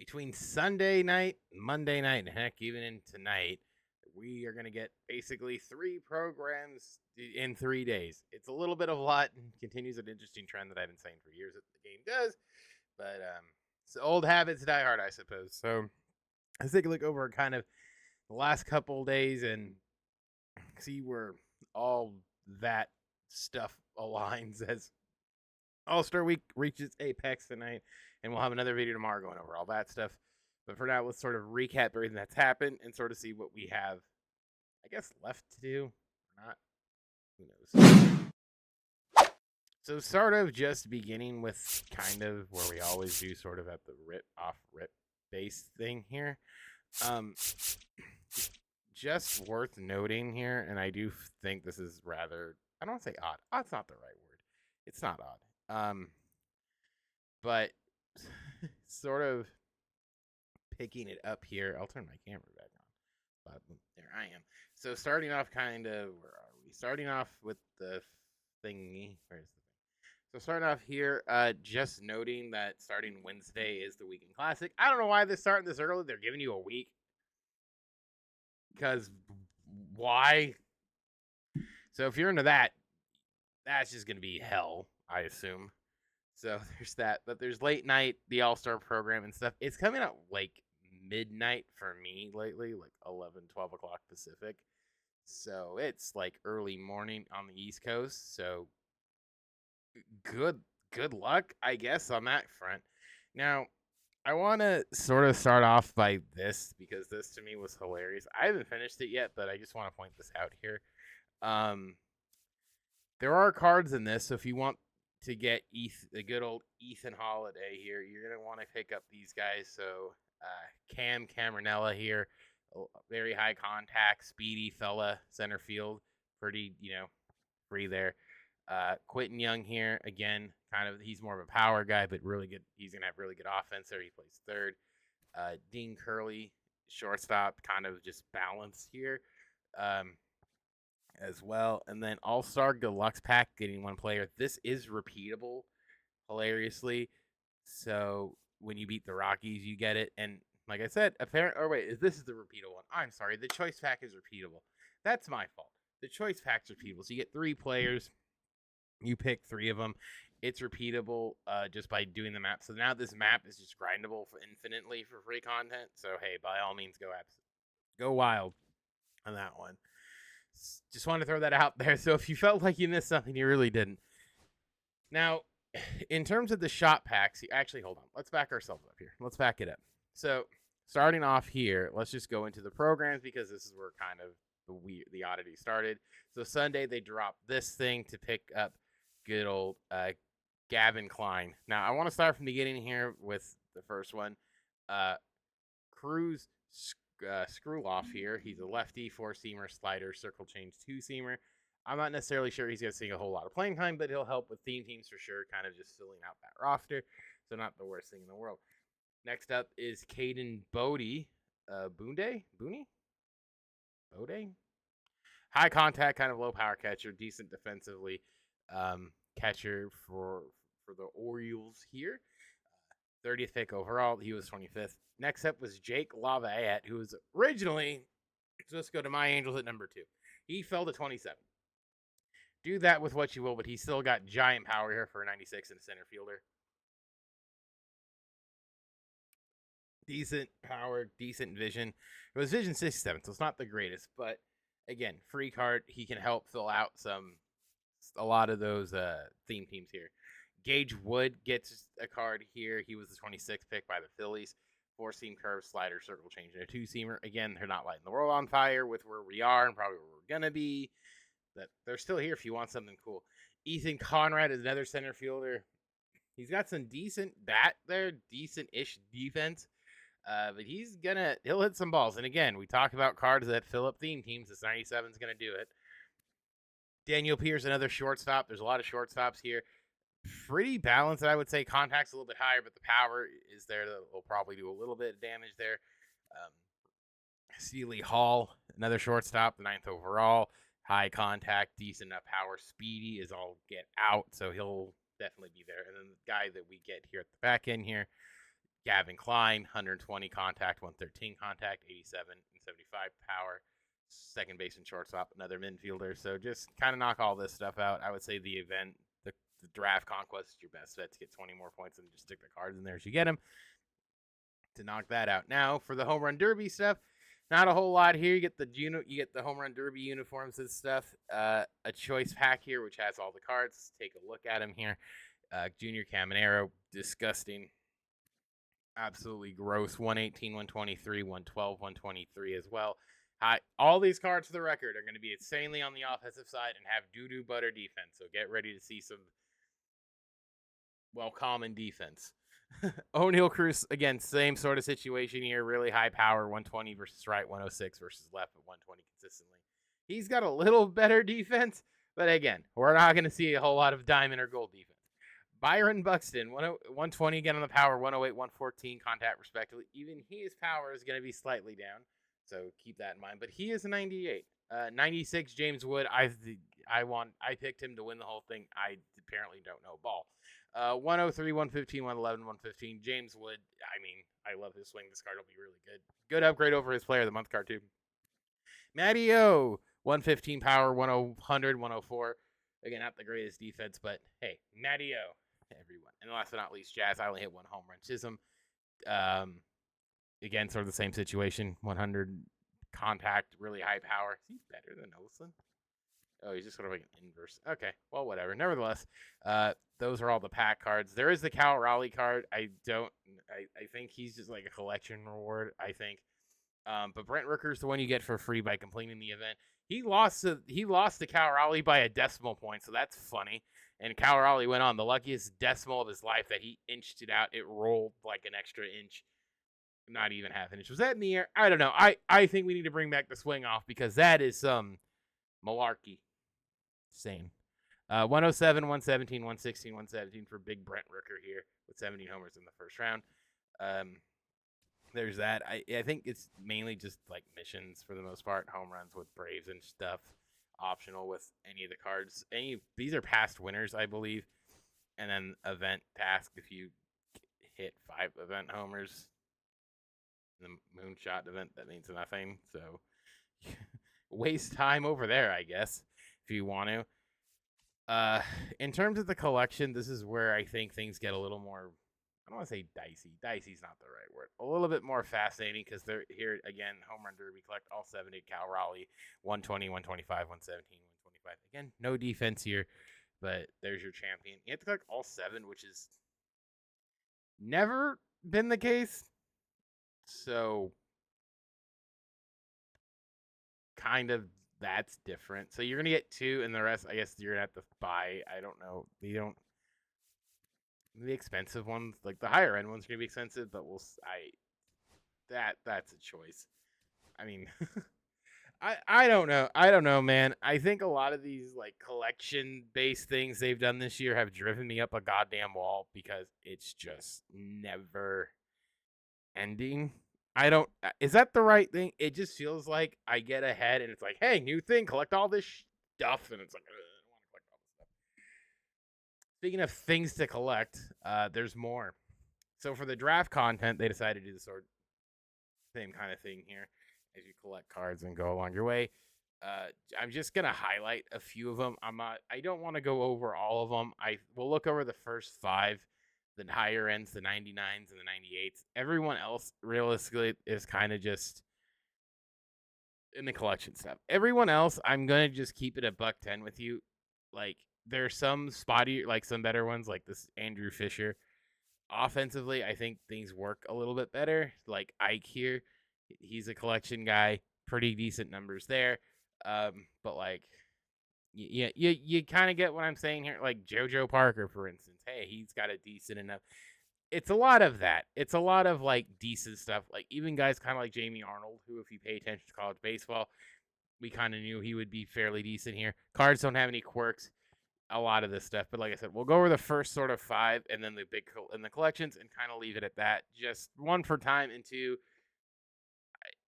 between Sunday night, Monday night, and heck, even in tonight, we are going to get basically 3 programs in 3 days. It's a little bit of a lot and continues an interesting trend that I've been saying for years that the game does. But it's old habits die hard, I suppose. So let's take a look over kind of the last couple days and see where all that stuff aligns as All-Star Week reaches apex tonight, and we'll have another video tomorrow going over all that stuff. But for now, let's sort of recap everything that's happened and sort of see what we have, I guess, left to do. Or not. Who knows? So sort of just beginning with kind of where we always do sort of at the rip base thing here. Just worth noting here, and I do think this is rather, I don't want to say odd. Odd's not the right word. It's not odd. But sort of picking it up here. I'll turn my camera back on. But there I am. So starting off kind of, where are we? Starting off with the thingy. Where's the thing? So starting off here, just noting that starting Wednesday is the Weekend Classic. I don't know why they're starting this early. They're giving you a week. Because why? So if you're into that, that's just going to be hell, I assume. So there's that. But there's late night, the All-Star program and stuff. It's coming out like midnight for me lately, like 11, 12 o'clock Pacific. So it's like early morning on the East Coast. So good luck, I guess, on that front. Now, I want to sort of start off by this because this to me was hilarious. I haven't finished it yet, but I just want to point this out here. There are cards in this, so if you want to get the good old Ethan Holiday here, you're going to want to pick up these guys. So Cam Cameronella here, very high contact, speedy fella, center field, pretty, free there. Quentin Young here, again, kind of, he's more of a power guy, but really good. He's going to have really good offense there. He plays third. Dean Curley, shortstop, kind of just balanced here as well. And then All-Star Deluxe Pack, getting one player. This is repeatable, hilariously. So when you beat the Rockies, you get it. And like I said, this is the repeatable one. I'm sorry, the Choice Pack is repeatable. That's my fault. The Choice Pack's repeatable. So you get 3 players. You pick 3 of them. It's repeatable just by doing the map. So now this map is just grindable for infinitely for free content. So hey, by all means, go wild on that one. Just wanted to throw that out there. So if you felt like you missed something, you really didn't. Now, in terms of the shop packs, actually, hold on. Let's back ourselves up here. Let's back it up. So starting off here, let's just go into the programs because this is where kind of the oddity started. So Sunday, they dropped this thing to pick up good old Gavin Klein. Now, I want to start from the beginning here with the first one. Cruz Screw-Off here. He's a lefty, 4-seamer, slider, circle change, 2-seamer. I'm not necessarily sure he's going to see a whole lot of playing time, but he'll help with theme teams for sure, kind of just filling out that roster. So not the worst thing in the world. Next up is Caden Bodie. Bode? High contact, kind of low power catcher, decent defensively. Catcher for the Orioles here. 30th pick overall. He was 25th. Next up was Jake Lavayette, who was originally supposed to go to my Angels at number 2. He fell to 27. Do that with what you will, but he's still got giant power here for a 96 and a center fielder. Decent power, decent vision. It was vision 67, so it's not the greatest, but again, free card. He can help fill out a lot of those theme teams here. Gage Wood gets a card here. He was the 26th pick by the Phillies. 4-seam curve, slider, circle change, and a 2-seamer. Again, they're not lighting the world on fire with where we are and probably where we're going to be. But they're still here if you want something cool. Ethan Conrad is another center fielder. He's got some decent bat there, decent-ish defense. But he'll hit some balls. And again, we talk about cards that fill up theme teams. This 97 is going to do it. Daniel Pierce, another shortstop. There's a lot of shortstops here. Pretty balanced, I would say. Contact's a little bit higher, but the power is there. That will probably do a little bit of damage there. Sealy Hall, another shortstop, the 9th overall. High contact, decent enough power. Speedy is all get out, so he'll definitely be there. And then the guy that we get here at the back end here, Gavin Klein, 120 contact, 113 contact, 87 and 75 power. Second base and shortstop, another midfielder. So just kind of knock all this stuff out. I would say the event, the draft conquest is your best bet to get 20 more points and just stick the cards in there as you get them to knock that out. Now for the home run derby stuff, not a whole lot here. You get the home run derby uniforms and stuff. A choice pack here, which has all the cards. Take a look at them here. Junior Caminero, disgusting, absolutely gross. 118, 123, 112, 123 as well. All these cards for the record are going to be insanely on the offensive side and have doo-doo butter defense. So get ready to see some, well, common defense. O'Neal Cruz, again, same sort of situation here. Really high power, 120 versus right, 106 versus left at 120 consistently. He's got a little better defense, but again, we're not going to see a whole lot of diamond or gold defense. Byron Buxton, 120 again on the power, 108, 114 contact respectively. Even his power is going to be slightly down, so keep that in mind. But he is a 98. 96, James Wood. I picked him to win the whole thing. I apparently don't know ball. 103, 115, 111, 115. James Wood, I mean, I love his swing. This card will be really good. Good upgrade over his Player of the Month card, too. Matty O, 115 power, 100, 104. Again, not the greatest defense, but hey, Matty O, everyone. And last but not least, Jazz. I only hit one home run. Chisholm, again, sort of the same situation. 100 contact, really high power. Is he better than Olsen? Oh, he's just sort of like an inverse. Okay, well, whatever. Nevertheless, those are all the pack cards. There is the Cal Raleigh card. I think he's just like a collection reward, I think. But Brent Rooker's the one you get for free by completing the event. He lost to Cal Raleigh by a decimal point, so that's funny. And Cal Raleigh went on the luckiest decimal of his life that he inched it out. It rolled like an extra inch. Not even half an inch. Was that in the air? I don't know. I think we need to bring back the swing off because that is some malarkey. Same. 107, 117, 116, 117 for big Brent Rooker here with 17 homers in the first round. There's that. I think it's mainly just like missions for the most part. Home runs with Braves and stuff. Optional with any of the cards. These are past winners, I believe. And then event task if you hit 5 event homers. The moonshot event, that means nothing. So waste time over there, I guess, if you want to. In terms of the collection, this is where I think things get a little more, I don't want to say dicey. Dicey's not the right word. A little bit more fascinating because they're here again, home run derby, collect all 70 Cal Raleigh, 120, 125, 117, 125. Again, no defense here, but there's your champion. You have to collect all 7, which is never been the case. So kind of that's different. So you're gonna get 2, and the rest, I guess, you're gonna have to buy. I don't know. The expensive ones, like the higher end ones, are gonna be expensive, but that's a choice. I mean, I don't know. I don't know, man. I think a lot of these like collection based things they've done this year have driven me up a goddamn wall because it's just never ending. Is that the right thing? It just feels like I get ahead and it's like, hey, new thing, collect all this stuff. And it's like, I don't want to collect all this stuff. Speaking of things to collect, there's more. So for the draft content, they decided to do the sort same kind of thing here as you collect cards and go along your way. I'm just gonna highlight a few of them. I don't want to go over all of them. I will look over the first 5. The higher ends, the 99s and the 98s. Everyone else, realistically, is kind of just in the collection stuff. Everyone else, I'm going to just keep it a $110 with you. Like, there's some spotty, like some better ones, like this Andrew Fisher. Offensively, I think things work a little bit better. Like Ike here, he's a collection guy. Pretty decent numbers there. But like, you kind of get what I'm saying here. Like JoJo Parker, for instance. Hey, he's got a decent enough. It's a lot of that. It's a lot of like decent stuff. Like even guys kind of like Jamie Arnold, who, if you pay attention to college baseball, we kind of knew he would be fairly decent here. Cards don't have any quirks. A lot of this stuff, but like I said, we'll go over the first sort of 5 and then the big and the collections and kind of leave it at that. Just 1 for time, and 2,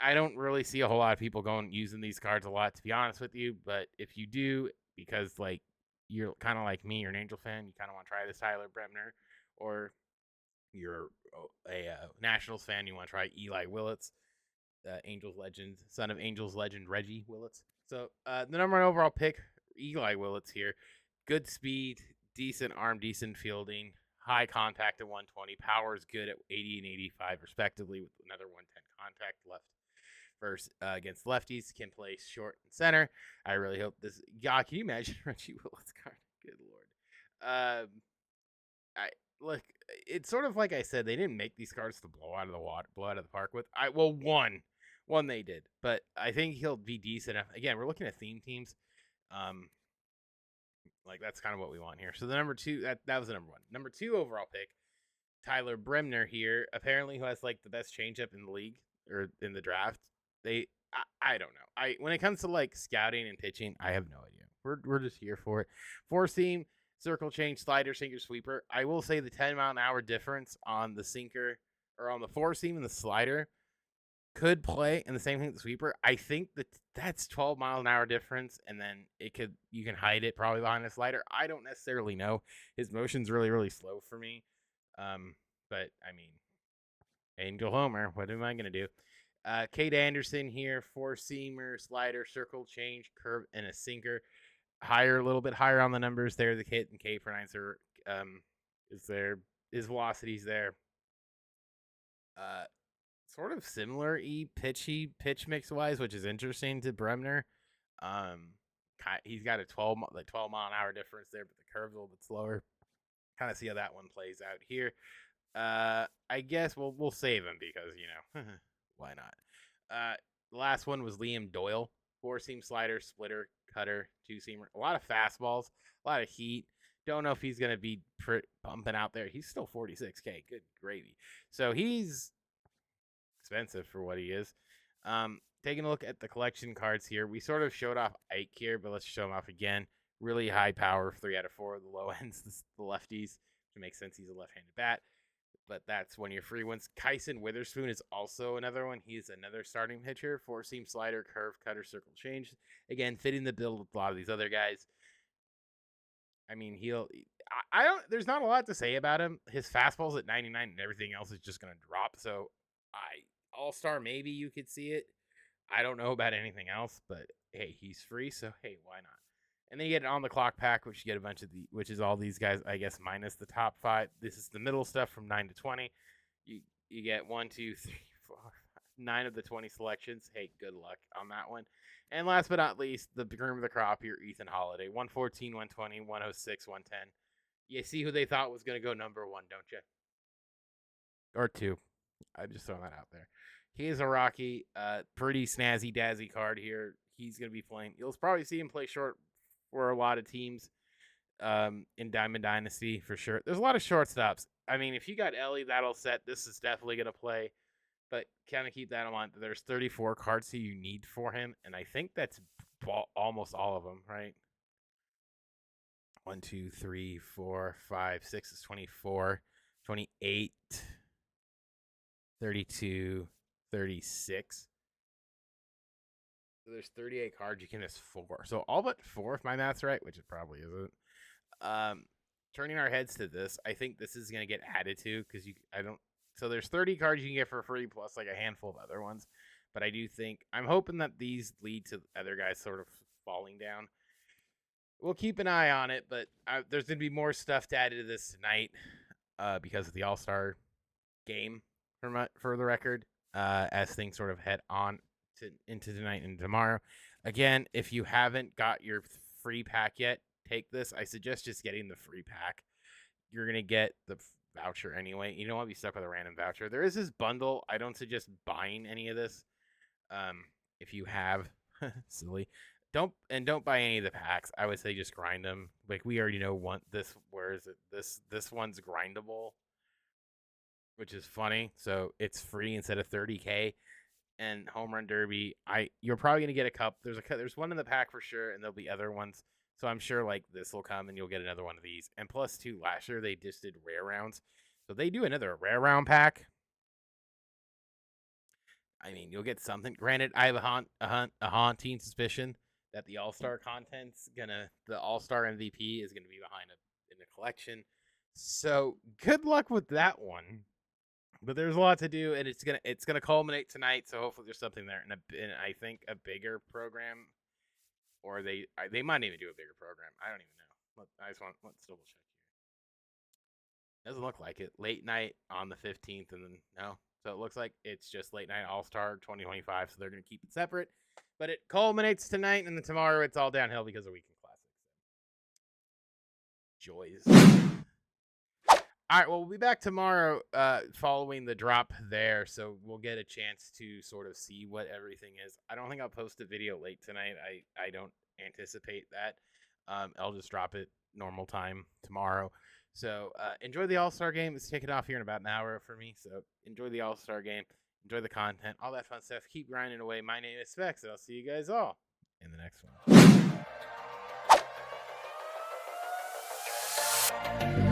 I don't really see a whole lot of people going using these cards a lot, to be honest with you. But if you do, because like you're kind of like me, you're an Angel fan, you kind of want to try this Tyler Bremner, or you're a Nationals fan, you want to try Eli Willits, Angels legend, son of Angels legend Reggie Willits. So the number 1 overall pick, Eli Willits here. Good speed, decent arm, decent fielding, high contact at 120, power is good at 80 and 85 respectively, with another 110 contact left. First against lefties, can play short and center. I really hope this. God, can you imagine Reggie Willits card? Good lord. I look. It's sort of like I said. They didn't make these cards to blow out of the water, blow out of the park with. One they did, but I think he'll be decent. Again, we're looking at theme teams. Like that's kind of what we want here. So the number 2, that was the number 1. Number 2 overall pick, Tyler Bremner here. Apparently, who has like the best changeup in the league or in the draft. I don't know. When it comes to like scouting and pitching, I have no idea. We're just here for it. 4-seam, circle change, slider, sinker, sweeper. I will say the 10-mile-an-hour difference on the sinker or on the 4-seam and the slider could play, and the same thing with the sweeper. I think that's 12-mile-an-hour difference, and then you can hide it probably behind a slider. I don't necessarily know. His motion's really, really slow for me. But I mean, Angel Homer, what am I gonna do? Kate Anderson here, 4-seamer, slider, circle change, curve, and a sinker. A little bit higher on the numbers there. The Kate and K for 9 is there. His velocity's there. Sort of similar pitch mix wise, which is interesting to Bremner. He's got a 12 mile an hour difference there, but the curve's a little bit slower. Kind of see how that one plays out here. I guess we'll save him because why not? The last one was Liam Doyle, 4-seam slider, splitter, cutter, 2-seamer. A lot of fastballs, a lot of heat. Don't know if he's gonna be bumping out there. He's still 46K. Good gravy. So he's expensive for what he is. Taking a look at the collection cards here, we sort of showed off Ike here, but let's show him off again. Really high power, 3 out of 4. The low ends, the lefties, which makes sense. He's a left-handed bat, but that's one of your free ones. Kyson Witherspoon is also another one. He's another starting pitcher, 4-seam slider, curve, cutter, circle change. Again, fitting the bill with a lot of these other guys. I mean, I don't. There's not a lot to say about him. His fastball's at 99, and everything else is just going to drop. So, All-Star, maybe you could see it. I don't know about anything else, but hey, he's free, so hey, why not? And then you get an on-the-clock pack, which you get a bunch of which is all these guys, I guess, minus the top 5. This is the middle stuff from 9 to 20. You get 1, 2, 3, 4, 5, 9 of the 20 selections. Hey, good luck on that one. And last but not least, the cream of the crop here, Ethan Holiday, 114, 120, 106, 110. You see who they thought was going to go number 1, don't you? Or 2. I'm just throwing that out there. He is a Rocky, pretty snazzy, dazzy card here. He's going to be playing. You'll probably see him play short for a lot of teams in Diamond Dynasty for sure. There's a lot of shortstops. I mean, if you got Ellie, that'll set. This is definitely going to play. But kind of keep that in mind. There's 34 cards that you need for him, and I think that's almost all of them, right? 1, 2, 3, 4, 5, 6 is 24, 28, 32, 36. So there's 38 cards. You can miss 4. So all but 4, if my math's right, which it probably isn't. Turning our heads to this, I think this is going to get added to because So there's 30 cards you can get for free plus like a handful of other ones. But I'm hoping that these lead to other guys sort of falling down. We'll keep an eye on it, but there's going to be more stuff to add to this tonight because of the All-Star game, for the record, as things sort of head on into tonight and tomorrow. Again, if you haven't got your free pack yet, take this. I suggest just getting the free pack. You're going to get the voucher anyway. You don't want to be stuck with a random voucher. There is this bundle. I don't suggest buying any of this. If you have silly, don't buy any of the packs. I would say just grind them. Like we already know where is it? This one's grindable, which is funny. So it's free instead of 30K. And Home Run Derby, you're probably gonna get a cup. There's one in the pack for sure, and there'll be other ones. So I'm sure like this will come and you'll get another one of these. And plus, too, last year they just did rare rounds, so they do another rare round pack. I mean, you'll get something. Granted, I have a haunting suspicion that the All-Star the All-Star MVP is gonna be behind in the collection. So good luck with that one. But there's a lot to do, and it's gonna culminate tonight. So hopefully there's something there, and I think a bigger program, or they might even do a bigger program. I don't even know. Let's double check here. Doesn't look like it. Late night on the 15th, and then no. So it looks like it's just late night All Star 2025. So they're gonna keep it separate, but it culminates tonight, and then tomorrow it's all downhill because of Weekend Classics. Joys. All right, well, we'll be back tomorrow following the drop there, so we'll get a chance to sort of see what everything is. I don't think I'll post a video late tonight. I don't anticipate that. I'll just drop it normal time tomorrow. So enjoy the All-Star game. It's kicking off here in about an hour for me, so enjoy the All-Star game. Enjoy the content, all that fun stuff. Keep grinding away. My name is Specs, and I'll see you guys all in the next one.